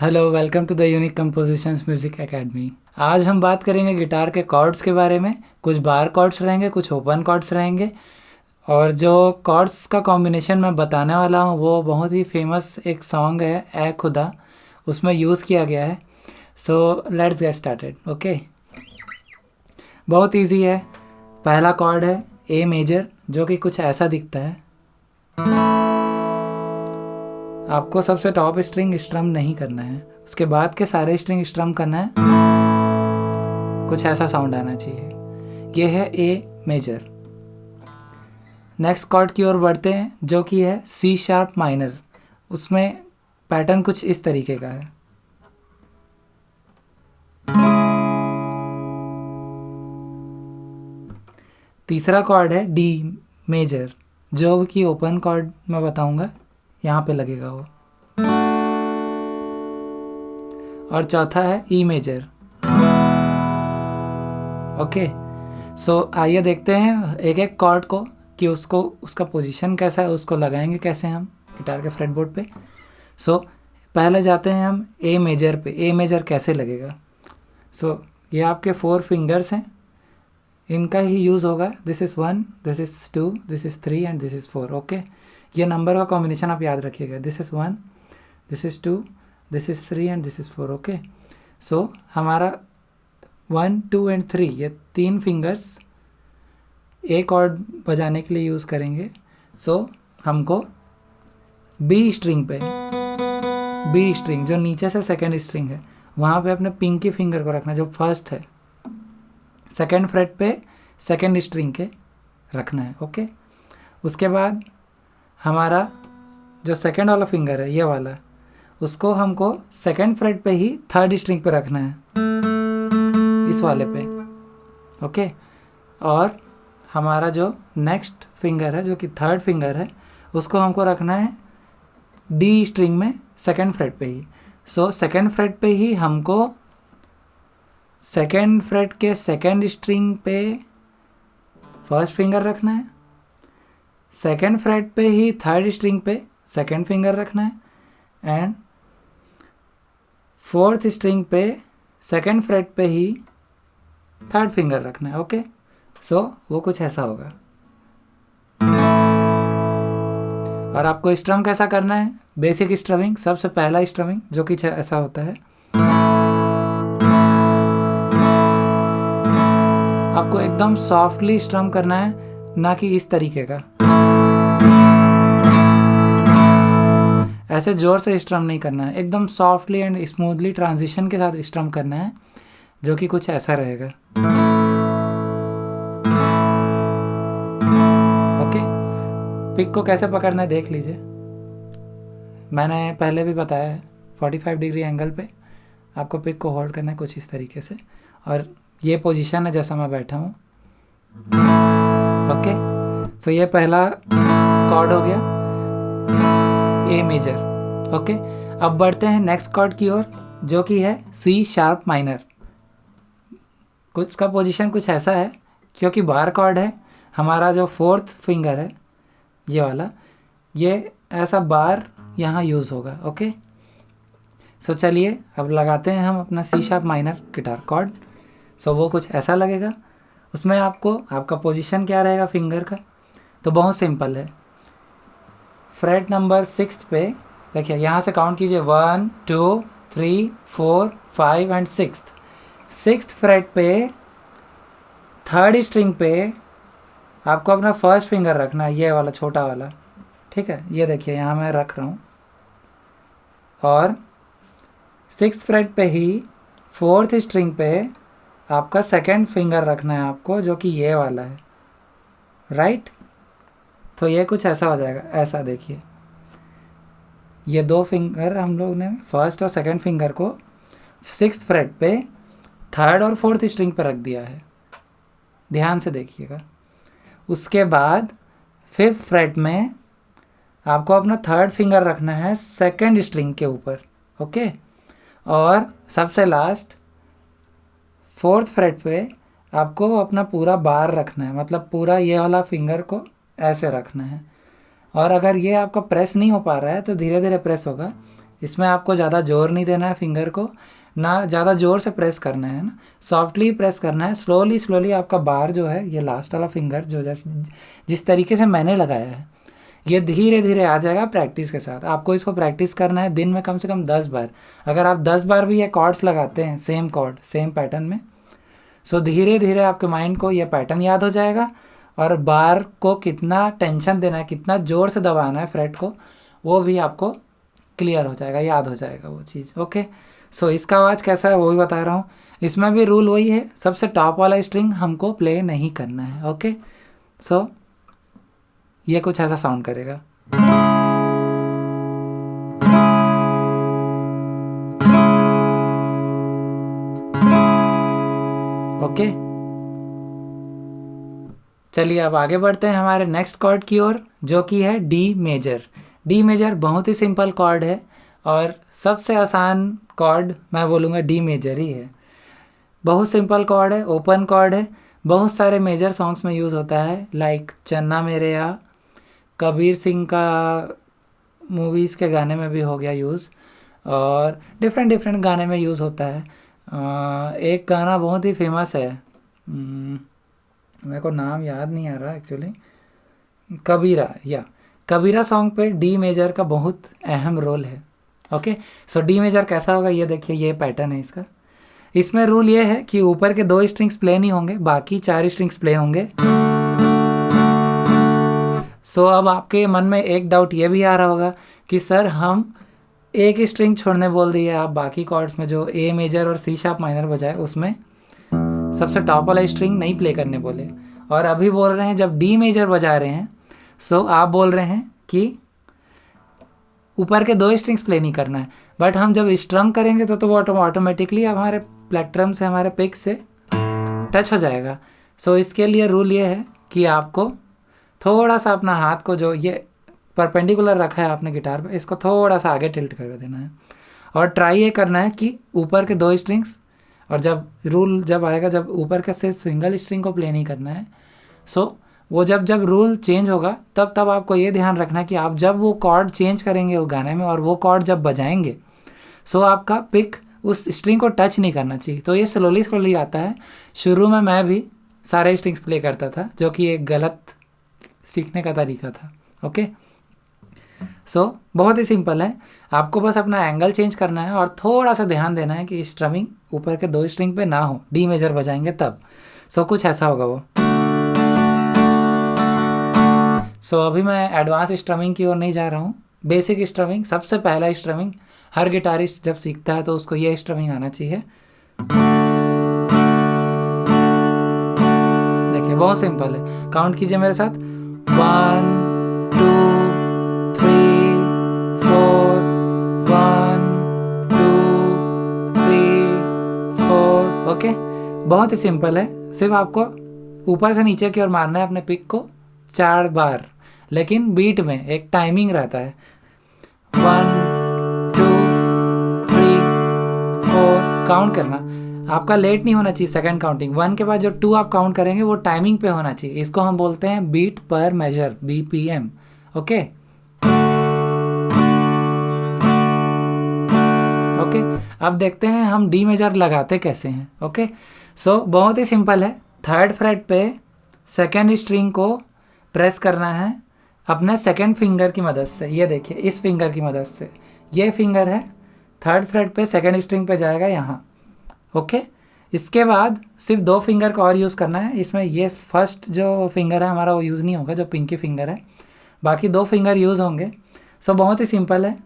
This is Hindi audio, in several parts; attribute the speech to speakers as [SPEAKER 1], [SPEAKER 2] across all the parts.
[SPEAKER 1] Hello, welcome to the unique compositions music academy. आज हम बात करेंगे गिटार के कॉर्ड्स के बारे में। कुछ बार कॉर्ड्स रहेंगे, कुछ ओपन कॉर्ड्स रहेंगे, और जो कॉर्ड्स का कॉम्बिनेशन मैं बताने वाला हूँ वो बहुत ही फेमस एक सॉन्ग है, ए खुदा, उसमें यूज़ किया गया है। So let's get started. Okay, बहुत इजी है। पहला कॉर्ड है ए मेजर, जो कि कुछ ऐसा दिखता है। आपको सबसे टॉप स्ट्रिंग स्ट्रम नहीं करना है, उसके बाद के सारे स्ट्रिंग स्ट्रम करना है। कुछ ऐसा साउंड आना चाहिए। ये है ए मेजर। नेक्स्ट कॉर्ड की ओर बढ़ते हैं, जो कि है सी शार्प माइनर। उसमें पैटर्न कुछ इस तरीके का है। तीसरा कॉर्ड है डी मेजर, जो कि ओपन कॉर्ड मैं बताऊंगा, यहाँ पे लगेगा वो। और चौथा है ई मेजर। ओके, सो आइए देखते हैं एक एक कॉर्ड को कि उसका पोजीशन कैसा है, उसको लगाएंगे कैसे हम गिटार के फ्रेटबोर्ड पे। सो पहले जाते हैं हम ए मेजर पे। ए मेजर कैसे लगेगा? सो ये आपके 4 फिंगर्स हैं, इनका ही यूज़ होगा। This is 1, this is 2, this is 3 and this is 4। Okay, ये नंबर का कॉम्बिनेशन आप याद रखिएगा। This is 1, this is 2, this is 3 and this is 4। Okay, so हमारा 1, 2 एंड 3 ये 3 फिंगर्स ए कॉर्ड बजाने के लिए यूज़ करेंगे। सो हमको बी स्ट्रिंग पे, बी स्ट्रिंग जो नीचे से सेकेंड स्ट्रिंग है, वहाँ पे अपने पिंकी फिंगर को रखना, जो फर्स्ट है, सेकेंड फ्रेट पे सेकेंड स्ट्रिंग के रखना है। ओके, उसके बाद हमारा जो सेकेंड वाला फिंगर है, ये वाला, उसको हमको सेकेंड फ्रेट पे ही थर्ड स्ट्रिंग पे रखना है, इस वाले पे। ओके, और हमारा जो नेक्स्ट फिंगर है, जो कि थर्ड फिंगर है, उसको हमको रखना है डी स्ट्रिंग में सेकेंड फ्रेट पे ही। सो सेकेंड फ्रेट पे ही हमको सेकेंड फ्रेट के सेकेंड स्ट्रिंग पे फर्स्ट फिंगर रखना है, सेकेंड फ्रेट पे ही थर्ड स्ट्रिंग पे सेकेंड फिंगर रखना है, एंड फोर्थ स्ट्रिंग पे सेकेंड फ्रेट पे ही थर्ड फिंगर रखना है। ओके, सो वो कुछ ऐसा होगा। और आपको स्ट्रम कैसा करना है? बेसिक स्ट्रमिंग, सबसे पहला स्ट्रमिंग जो कि ऐसा होता है। आपको एकदम सॉफ्टली स्ट्रम करना है, ना कि इस तरीके का। ऐसे जोर से स्ट्रम नहीं करना है, एकदम सॉफ्टली एंड स्मूथली ट्रांजिशन के साथ स्ट्रम करना है, जो कि कुछ ऐसा रहेगा। ओके, पिक को कैसे पकड़ना है देख लीजिए। मैंने पहले भी बताया है, 45 डिग्री एंगल पे आपको पिक को होल्ड करना है कुछ इस तरीके से, और ये पोजीशन है जैसा मैं बैठा हूँ। ओके, सो ये पहला कॉर्ड हो गया, ए मेजर। ओके, अब बढ़ते हैं नेक्स्ट कॉर्ड की ओर, जो कि है सी शार्प माइनर। कुछ का पोजीशन कुछ ऐसा है, क्योंकि बार कॉर्ड है, हमारा जो फोर्थ फिंगर है, ये वाला, ये ऐसा बार यहाँ यूज़ होगा। ओके, सो चलिए अब लगाते हैं हम अपना C sharp minor guitar chord. So वो कुछ ऐसा लगेगा। उसमें आपका पोजीशन क्या रहेगा फिंगर का? तो बहुत सिंपल है। फ्रेट नंबर 6 पे देखिए, यहाँ से काउंट कीजिए, 1, 2, 3, 4, 5 एंड 6th फ्रेट पे थर्ड स्ट्रिंग पे आपको अपना फर्स्ट फिंगर रखना है, ये वाला छोटा वाला। ठीक है, ये देखिए यहाँ मैं रख रहा हूँ, और 6th फ्रेट पे ही फोर्थ स्ट्रिंग पे आपका सेकेंड फिंगर रखना है आपको, जो कि ये वाला है, राइट। तो ये कुछ ऐसा हो जाएगा। ऐसा देखिए, ये 2 फिंगर हम लोग ने फर्स्ट और सेकेंड फिंगर को 6th फ्रेट पे थर्ड और फोर्थ स्ट्रिंग पे रख दिया है, ध्यान से देखिएगा। उसके बाद 5th फ्रेट में आपको अपना थर्ड फिंगर रखना है सेकेंड स्ट्रिंग के ऊपर। ओके, और सबसे लास्ट 4th फ्रेट पे आपको अपना पूरा बार रखना है, मतलब पूरा ये वाला फिंगर को ऐसे रखना है। और अगर ये आपका प्रेस नहीं हो पा रहा है तो धीरे धीरे प्रेस होगा, इसमें आपको ज़्यादा जोर नहीं देना है फिंगर को, ना ज़्यादा ज़ोर से प्रेस करना है ना, सॉफ्टली प्रेस करना है। स्लोली स्लोली आपका बार जो है, ये लास्ट वाला फिंगर जो जैसे जिस तरीके से मैंने लगाया है, ये धीरे धीरे आ जाएगा प्रैक्टिस के साथ। आपको इसको प्रैक्टिस करना है दिन में कम से कम 10 बार। अगर आप 10 बार भी ये कॉर्ड्स लगाते हैं सेम कॉर्ड सेम पैटर्न में, सो धीरे धीरे आपके माइंड को ये पैटर्न याद हो जाएगा, और बार को कितना टेंशन देना है, कितना ज़ोर से दबाना है फ्रेट को, वो भी आपको क्लियर हो जाएगा, याद हो जाएगा वो चीज़। ओके, सो इसका आवाज़ कैसा है वो भी बता रहा हूँ। इसमें भी रूल वही है, सबसे टॉप वाला स्ट्रिंग हमको प्ले नहीं करना है। ओके, सो ये कुछ ऐसा साउंड करेगा। ओके, चलिए अब आगे बढ़ते हैं हमारे नेक्स्ट कॉर्ड की ओर, जो कि है डी मेजर। डी मेजर बहुत ही सिंपल कॉर्ड है और सबसे आसान कॉर्ड मैं बोलूँगा डी मेजर ही है। बहुत सिंपल कॉर्ड है, ओपन कॉर्ड है, बहुत सारे मेजर सॉन्ग्स में यूज़ होता है, लाइक चन्ना मेरे या, कबीर सिंह का मूवीज़ के गाने में भी हो गया यूज़, और डिफरेंट डिफरेंट गाने में यूज़ होता है। एक गाना बहुत ही फेमस है, मेरे को नाम याद नहीं आ रहा एक्चुअली, कबीरा सॉन्ग पे डी मेजर का बहुत अहम रोल है। ओके, सो डी मेजर कैसा होगा ये देखिए, ये पैटर्न है इसका। इसमें रूल ये है कि ऊपर के 2 स्ट्रिंग्स प्ले नहीं होंगे, बाकी 4 स्ट्रिंग्स प्ले होंगे। सो अब आपके मन में एक डाउट ये भी आ रहा होगा कि सर हम एक स्ट्रिंग छोड़ने बोल दिए, आप बाकी कॉर्ड्स में जो ए मेजर और सी शार्प माइनर बजाए उसमें सबसे टॉप वाला स्ट्रिंग नहीं प्ले करने बोले, और अभी बोल रहे हैं जब डी मेजर बजा रहे हैं, सो आप बोल रहे हैं कि ऊपर के 2 स्ट्रिंग्स प्ले नहीं करना है। बट हम जब स्ट्रम करेंगे तो वो ऑटोमेटिकली हमारे प्लेक्ट्रम से, हमारे पिक से टच हो जाएगा। सो इसके लिए रूल ये है कि आपको थोड़ा सा अपना हाथ को, जो ये परपेंडिकुलर रखा है आपने गिटार पे, इसको थोड़ा सा आगे टिल्ट कर देना है, और ट्राई ये करना है कि ऊपर के 2 स्ट्रिंग्स, और जब रूल जब आएगा जब ऊपर का सिर्फ सिंगल स्ट्रिंग को प्ले नहीं करना है, सो वो जब रूल चेंज होगा तब आपको ये ध्यान रखना है कि आप जब वो कॉर्ड चेंज करेंगे वो गाने में और वो कॉर्ड जब बजाएंगे, सो आपका पिक उस स्ट्रिंग को टच नहीं करना चाहिए। तो ये स्लोली स्लोली आता है। शुरू में मैं भी सारे स्ट्रिंग्स प्ले करता था, जो कि एक गलत सीखने का तरीका था। ओके, सो बहुत ही सिंपल है, आपको बस अपना एंगल चेंज करना है और थोड़ा सा ध्यान देना है कि स्ट्रमिंग ऊपर के 2 स्ट्रिंग पे ना हो, डी मेजर बजाएंगे तब। सो कुछ ऐसा होगा वो। सो अभी मैं एडवांस स्ट्रमिंग की ओर नहीं जा रहा हूँ, बेसिक स्ट्रमिंग, सबसे पहला स्ट्रमिंग हर गिटारिस्ट जब सीखता है तो उसको ये स्ट्रमिंग आना चाहिए। देखिए बहुत सिंपल है, काउंट कीजिए मेरे साथ, 1 2 3 4, 1 2 3 4। ओके, बहुत ही सिंपल है, सिर्फ आपको ऊपर से नीचे की ओर मारना है अपने पिक को 4 बार, लेकिन बीट में एक टाइमिंग रहता है, 1 2 3 4 काउंट करना। आपका लेट नहीं होना चाहिए सेकंड काउंटिंग, 1 के बाद जो 2 आप काउंट करेंगे वो टाइमिंग पे होना चाहिए। इसको हम बोलते हैं बीट पर मेजर, BPM। ओके ओके, अब देखते हैं हम डी मेजर लगाते कैसे हैं। ओके, सो बहुत ही सिंपल है, 3rd फ्रेट पे सेकेंड स्ट्रिंग को प्रेस करना है अपने सेकेंड फिंगर की मदद से। ये देखिए इस फिंगर की मदद से, ये फिंगर है 3rd फ्रेट पे सेकेंड स्ट्रिंग पे जाएगा यहाँ। ओके, इसके बाद सिर्फ 2 फिंगर का और यूज़ करना है, इसमें ये फर्स्ट जो फिंगर है हमारा वो यूज़ नहीं होगा, जो पिंकी फिंगर है, बाकी 2 फिंगर यूज़ होंगे। सो बहुत ही सिंपल है,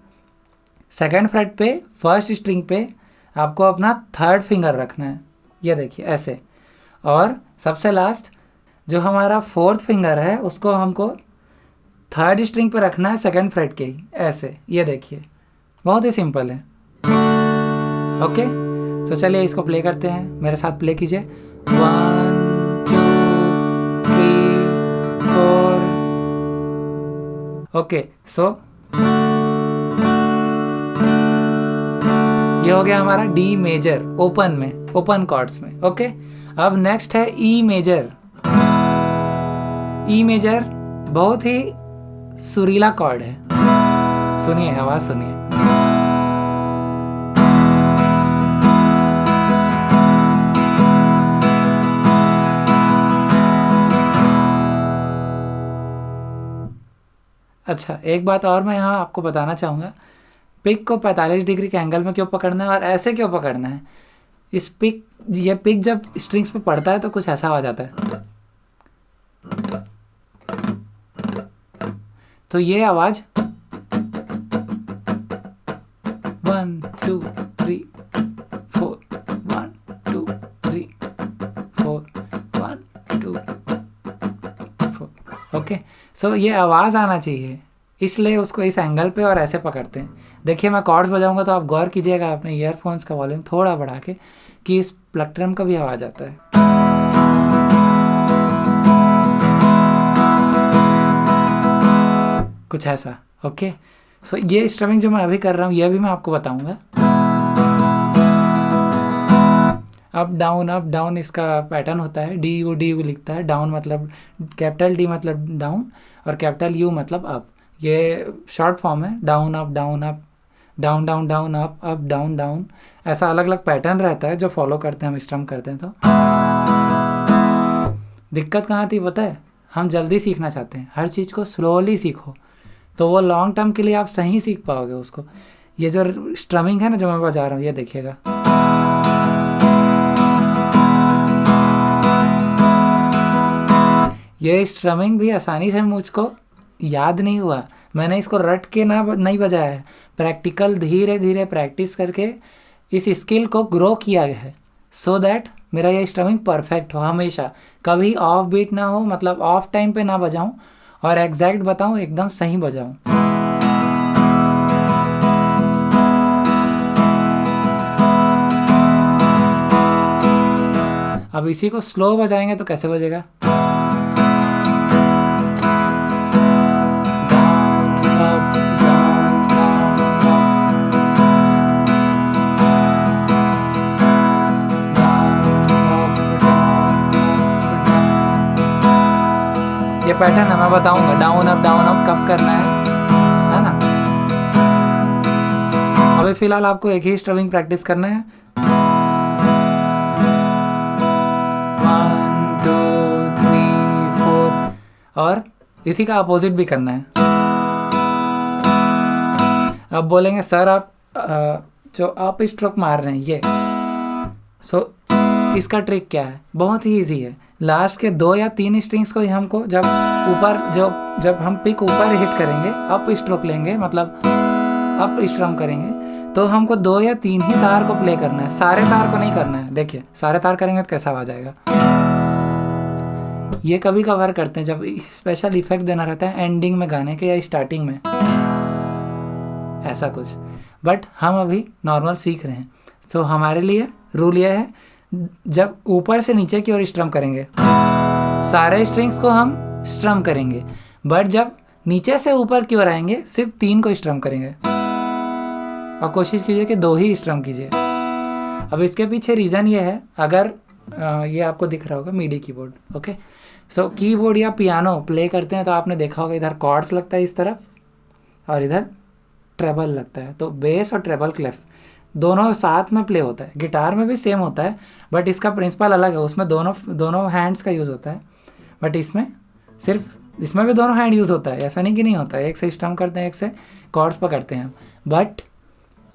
[SPEAKER 1] सेकेंड फ्रेट पे फर्स्ट स्ट्रिंग पे आपको अपना 3rd फिंगर रखना है, ये देखिए ऐसे, और सबसे लास्ट जो हमारा 4th फिंगर है उसको हमको 3rd स्ट्रिंग पे रखना है सेकेंड फ्रेट के ही, ऐसे, ये देखिए बहुत ही सिंपल है। ओके, तो चलिए इसको प्ले करते हैं, मेरे साथ प्ले कीजिए, 1 2 3 4। ओके, सो ये हो गया हमारा डी मेजर ओपन में, ओपन कॉर्ड्स में। ओके, अब नेक्स्ट है ई मेजर। ई मेजर बहुत ही सुरीला कॉर्ड है, सुनिए आवाज सुनिए। अच्छा, एक बात और मैं यहाँ आपको बताना चाहूँगा, पिक को 45 डिग्री के एंगल में क्यों पकड़ना है और ऐसे क्यों पकड़ना है। इस पिक, ये पिक जब स्ट्रिंग्स पे पड़ता है तो कुछ ऐसा हो जाता है। तो ये आवाज़ 1 2 3 4 1 2 3 4 1 2 4, ओके। सो ये आवाज़ आना चाहिए, इसलिए उसको इस एंगल पे और ऐसे पकड़ते हैं। देखिए मैं कॉर्ड्स बजाऊंगा तो आप गौर कीजिएगा अपने ईयरफोन्स का वॉल्यूम थोड़ा बढ़ा के कि इस प्लेक्ट्रम का भी आवाज़ आता है। कुछ ऐसा, ओके। सो ये स्ट्रमिंग जो मैं अभी कर रहा हूँ ये भी मैं आपको बताऊंगा। अप डाउन इसका पैटर्न होता है। डी यू लिखता है। डाउन मतलब कैपिटल डी मतलब डाउन और कैपिटल यू मतलब अप। ये शॉर्ट फॉर्म है। Down up down up, down down down up down down, ऐसा अलग अलग पैटर्न रहता है जो फॉलो करते हैं हम स्ट्रम करते हैं। तो दिक्कत कहाँ थी पता है, हम जल्दी सीखना चाहते हैं, हर चीज़ को स्लोली सीखो तो वो लॉन्ग टर्म के लिए आप सही सीख पाओगे उसको। ये जो स्ट्रमिंग है ना जो मैं बजा रहा हूँ, ये देखिएगा, ये स्ट्रमिंग भी आसानी से मुझको याद नहीं हुआ, मैंने इसको रट के नहीं बजाया है। प्रैक्टिकल धीरे धीरे प्रैक्टिस करके इस स्किल को ग्रो किया गया है, सो दैट मेरा ये स्ट्रमिंग परफेक्ट हो हमेशा, कभी ऑफ बीट ना हो, मतलब ऑफ टाइम पे ना बजाऊं और एग्जैक्ट बताऊं एकदम सही बजाऊं। अब इसी को स्लो बजाएंगे तो कैसे बजेगा। ये पैटर्न है, मैं बताऊंगा डाउन अप कब करना है ना। अभी फिलहाल आपको एक ही स्ट्रमिंग प्रैक्टिस करना है। 1 2 3 4 और इसी का अपोजिट भी करना है। अब बोलेंगे सर आप जो अप स्ट्रोक मार रहे हैं ये, सो इसका ट्रिक क्या है, बहुत ही इजी है। लास्ट के 2 या 3 स्ट्रिंग्स को ही हमको जब हम पिक ऊपर हिट करेंगे, अप स्ट्रोक लेंगे मतलब अप स्ट्रम करेंगे, तो हमको 2 या 3 ही तार को प्ले करना है, सारे तार को नहीं करना है। देखिए सारे तार करेंगे तो कैसा आवाज आएगा। ये कभी कभार करते हैं जब स्पेशल इफेक्ट देना रहता है एंडिंग में गाने के या स्टार्टिंग में, ऐसा कुछ। बट हम अभी नॉर्मल सीख रहे हैं, सो हमारे लिए रूल ये है, जब ऊपर से नीचे की ओर स्ट्रम करेंगे सारे स्ट्रिंग्स को हम स्ट्रम करेंगे, बट जब नीचे से ऊपर की ओर आएंगे सिर्फ 3 को स्ट्रम करेंगे और कोशिश कीजिए कि 2 ही स्ट्रम कीजिए। अब इसके पीछे रीज़न ये है, अगर ये आपको दिख रहा होगा midi keyboard, okay. So keyboard या पियानो प्ले करते हैं तो आपने देखा होगा इधर कॉर्ड्स लगता है इस तरफ और इधर ट्रेबल लगता है, तो बेस और ट्रेबल क्लेफ दोनों साथ में प्ले होता है। गिटार में भी सेम होता है बट इसका प्रिंसिपल अलग है, उसमें दोनों हैंड्स का यूज़ होता है, बट इसमें भी दोनों हैंड यूज़ होता है। ऐसा नहीं कि नहीं होता है, एक से स्ट्रम करते हैं एक से कॉर्ड्स पकड़ते हैं। बट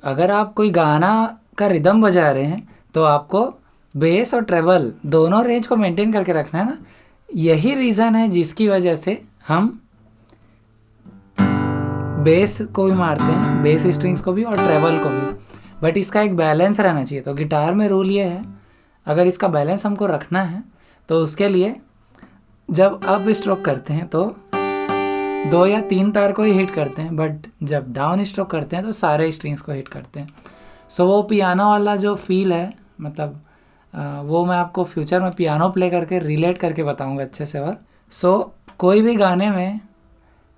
[SPEAKER 1] अगर आप कोई गाना का रिदम बजा रहे हैं तो आपको बेस और ट्रेबल दोनों रेंज को मेंटेन करके रखना है ना। यही रीज़न है जिसकी वजह से हम बेस को भी मारते हैं, बेस स्ट्रिंग्स को भी और ट्रेबल को भी, बट इसका एक बैलेंस रहना चाहिए। तो गिटार में रूल ये है, अगर इसका बैलेंस हमको रखना है तो उसके लिए जब अप स्ट्रोक करते हैं तो 2 या 3 तार को ही हिट करते हैं, बट जब डाउन स्ट्रोक करते हैं तो सारे स्ट्रिंग्स को हिट करते हैं। सो वो पियानो वाला जो फील है, मतलब वो मैं आपको फ्यूचर में पियानो प्ले करके रिलेट करके बताऊंगा अच्छे से। और कोई भी गाने में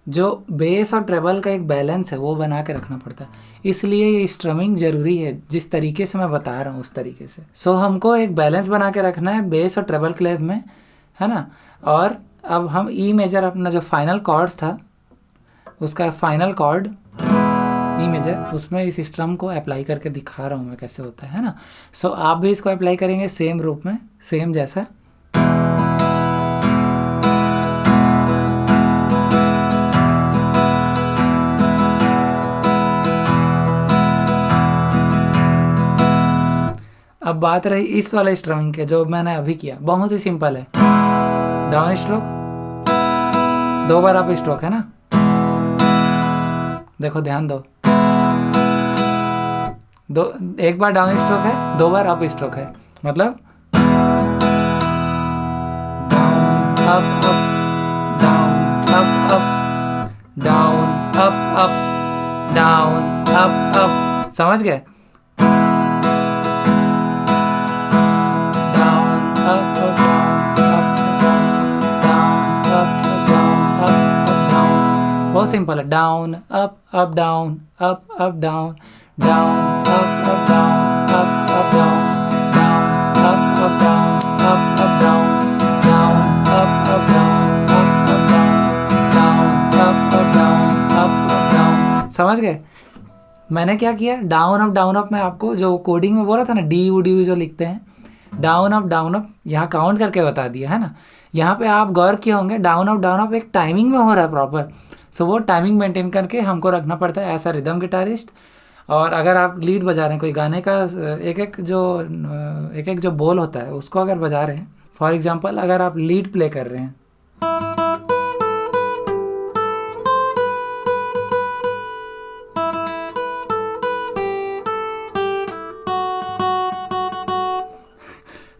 [SPEAKER 1] जो बेस और ट्रेबल का एक बैलेंस है वो बना के रखना पड़ता है, इसलिए ये स्ट्रमिंग ज़रूरी है जिस तरीके से मैं बता रहा हूँ उस तरीके से। हमको एक बैलेंस बना के रखना है बेस और ट्रेबल क्लेव में, है ना। और अब हम ई मेजर, अपना जो फाइनल कॉर्ड्स था उसका फाइनल कॉर्ड ई मेजर, उसमें इस स्ट्रम को अप्लाई करके दिखा रहा हूँ मैं कैसे होता है ना। आप भी इसको अप्लाई करेंगे सेम रूप में, सेम जैसा। अब बात रही इस वाले स्ट्रमिंग के जो मैंने अभी किया, बहुत ही सिंपल है। डाउन स्ट्रोक, 2 बार अप स्ट्रोक है ना, देखो ध्यान दो, एक बार डाउन स्ट्रोक है, 2 बार अप स्ट्रोक है, मतलब down up up, down up up, down up up, down up up, समझ गए? बहुत सिंपल है। Down up up down, up up down, down up up down, up up down, down up up down, up up down, down up up down, up up down, down up up down, up up down. समझ गए? मैंने क्या किया, डाउन अप में आपको जो कोडिंग में बोला था ना, डी यू जो लिखते हैं, डाउन अप यहाँ काउंट करके बता दिया है ना। यहाँ पे आप गौर किए होंगे, डाउन अप एक टाइमिंग में हो रहा है प्रॉपर। सो वो टाइमिंग मेंटेन करके हमको रखना पड़ता है ऐसा रिदम गिटारिस्ट। और अगर आप लीड बजा रहे हैं कोई गाने का, एक एक जो बोल होता है उसको अगर बजा रहे हैं, फॉर एग्जांपल अगर आप लीड प्ले कर रहे हैं,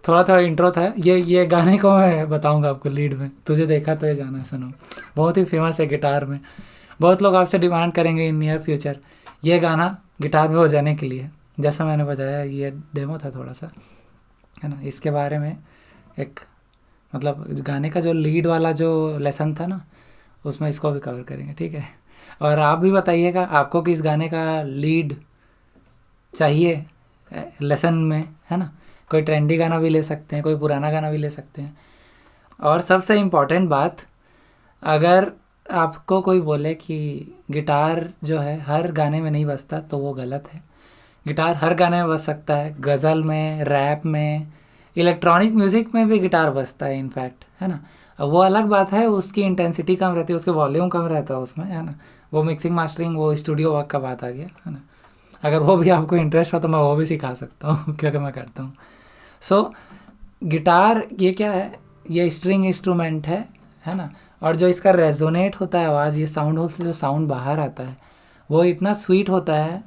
[SPEAKER 1] थोड़ा इंट्रो था ये गाने को मैं बताऊंगा आपको लीड में, तुझे देखा तो ये जाना सनम, बहुत ही फेमस है गिटार में। बहुत लोग आपसे डिमांड करेंगे इन नियर फ्यूचर ये गाना गिटार में बजाने के लिए, जैसा मैंने बजाया, ये डेमो था थोड़ा सा, है ना। इसके बारे में एक मतलब गाने का जो लीड वाला जो लेसन था ना, उसमें इसको भी कवर करेंगे, ठीक है। और आप भी बताइएगा आपको किस गाने का लीड चाहिए लेसन में, है ना। कोई ट्रेंडी गाना भी ले सकते हैं, कोई पुराना गाना भी ले सकते हैं। और सबसे इम्पॉर्टेंट बात, अगर आपको कोई बोले कि गिटार जो है हर गाने में नहीं बजता, तो वो गलत है। गिटार हर गाने में बज सकता है, गज़ल में, रैप में, इलेक्ट्रॉनिक म्यूज़िक में भी गिटार बजता है इनफैक्ट, है ना। अब वो अलग बात है, उसकी इंटेंसिटी कम रहती है, उसके वॉल्यूम कम रहता है उसमें, है ना। वो मिक्सिंग मास्टरिंग, वो स्टूडियो वर्क का बात आ गया, है ना। अगर वो भी आपको इंटरेस्ट हो तो मैं वो भी सिखा सकता हूँ क्योंकि मैं करता हूँ। सो गिटार ये क्या है, ये स्ट्रिंग इंस्ट्रूमेंट है ना। और जो इसका रेजोनेट होता है आवाज़, ये साउंड होल से जो साउंड बाहर आता है वो इतना स्वीट होता है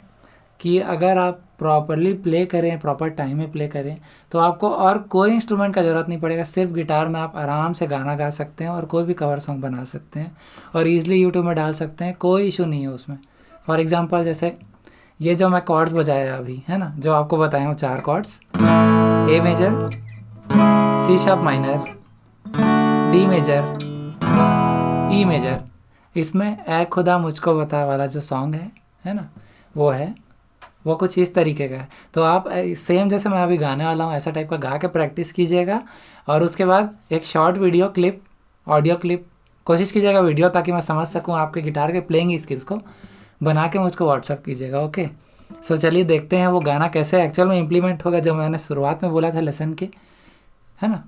[SPEAKER 1] कि अगर आप प्रॉपरली प्ले करें, प्रॉपर टाइम में प्ले करें, तो आपको और कोई इंस्ट्रूमेंट का ज़रूरत नहीं पड़ेगा। सिर्फ गिटार में आप आराम से गाना गा सकते हैं और कोई भी कवर सॉन्ग बना सकते हैं और ईज़िली यूट्यूब में डाल सकते हैं, कोई इशू नहीं है उसमें। फॉर एग्ज़ाम्पल जैसे ये जो मैं कॉर्ड्स बजाया अभी, है ना, जो आपको बताए हूँ 4 chords, A major, C sharp minor, D major, E major, इसमें ऐ खुदा मुझको बता वाला जो सॉन्ग है ना, वो कुछ इस तरीके का है। तो आप सेम जैसे मैं अभी गाने वाला हूँ ऐसा टाइप का गा के प्रैक्टिस कीजिएगा और उसके बाद एक short video clip, audio clip कोशिश कीजिएगा वीडियो, ताकि मैं समझ सकूँ आपके गिटार के प्लेइंग स्किल्स को, बना के मुझको व्हाट्सअप कीजिएगा, ओके। सो चलिए देखते हैं वो गाना कैसे एक्चुअल में इम्प्लीमेंट होगा, जो मैंने शुरुआत में बोला था लेसन के, है ना।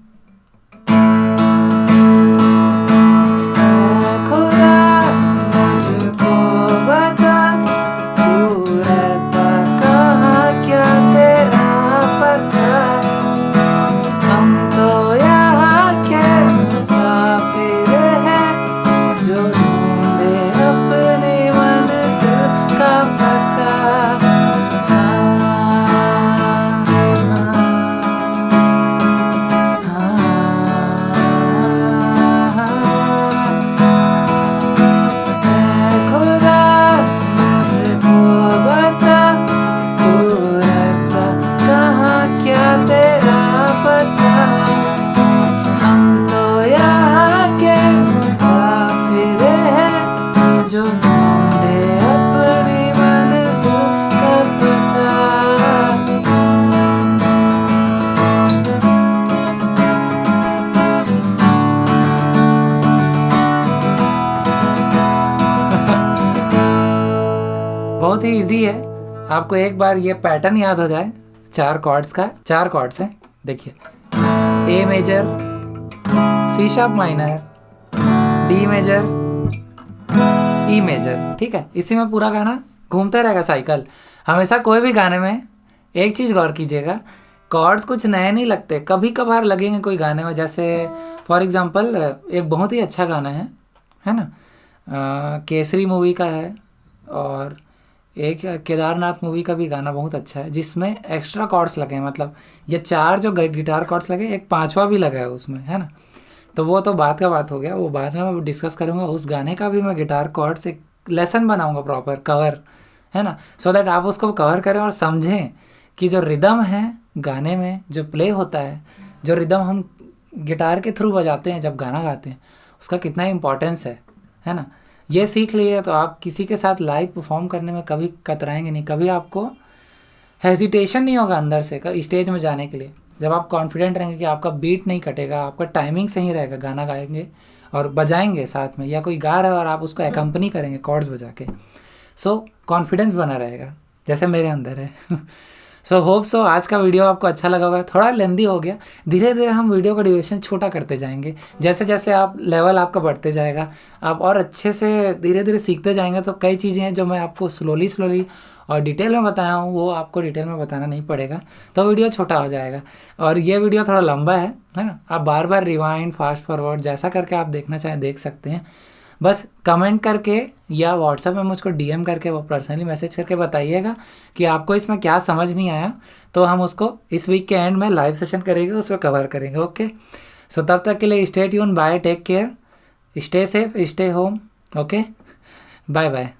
[SPEAKER 1] बहुत ही इजी है, आपको एक बार ये पैटर्न याद हो जाए 4 कॉर्ड्स का। 4 कॉर्ड्स हैं, देखिए, A major, C sharp minor, D major, E major, ठीक है। इसी में पूरा गाना घूमता रहेगा साइकिल हमेशा। कोई भी गाने में एक चीज़ गौर कीजिएगा कॉर्ड्स कुछ नए नहीं लगते, कभी कभार लगेंगे कोई गाने में। जैसे फॉर एग्जांपल एक बहुत ही अच्छा गाना है ना, केसरी मूवी का है, और एक केदारनाथ मूवी का भी गाना बहुत अच्छा है जिसमें एक्स्ट्रा कॉर्ड्स लगे हैं। मतलब ये 4 जो गिटार कॉर्ड्स लगे, एक 5वां भी लगा है उसमें, है ना। तो वो तो बात का बात हो गया, वो बाद में मैं डिस्कस करूँगा। उस गाने का भी मैं गिटार कॉर्ड्स एक लेसन बनाऊँगा प्रॉपर कवर, है ना, सो दैट आप उसको कवर करें और समझें कि जो रिदम है गाने में जो प्ले होता है, जो रिदम हम गिटार के थ्रू बजाते हैं जब गाना गाते हैं, उसका कितना इंपॉर्टेंस है ना। ये सीख लिए तो आप किसी के साथ लाइव परफॉर्म करने में कभी कतराएंगे नहीं, कभी आपको हेजिटेशन नहीं होगा अंदर से स्टेज में जाने के लिए। जब आप कॉन्फिडेंट रहेंगे कि आपका बीट नहीं कटेगा, आपका टाइमिंग सही रहेगा, गाना गाएंगे और बजाएंगे साथ में, या कोई गा रहा है और आप उसको एकम्पनी करेंगे कॉर्ड्स बजा के, सो कॉन्फिडेंस बना रहेगा जैसे मेरे अंदर है। सो होप सो आज का वीडियो आपको अच्छा लगा होगा। थोड़ा लेंदी हो गया, धीरे धीरे हम वीडियो का ड्यूरेशन छोटा करते जाएंगे। जैसे जैसे आप लेवल आपका बढ़ते जाएगा, आप और अच्छे से धीरे धीरे सीखते जाएंगे, तो कई चीज़ें हैं जो मैं आपको स्लोली और डिटेल में बताया हूँ वो आपको डिटेल में बताना नहीं पड़ेगा, तो वीडियो छोटा हो जाएगा। और ये वीडियो थोड़ा लंबा है ना, आप बार बार रिवाइंड फास्ट फॉरवर्ड जैसा करके आप देखना चाहें देख सकते हैं। बस कमेंट करके या व्हाट्सएप में मुझको डीएम करके वो पर्सनली मैसेज करके बताइएगा कि आपको इसमें क्या समझ नहीं आया, तो हम उसको इस वीक के एंड में लाइव सेशन करेंगे, उसमें कवर करेंगे। ओके, सो तब तक के लिए stay tune, bye, take care, stay safe, stay home. Okay, bye bye.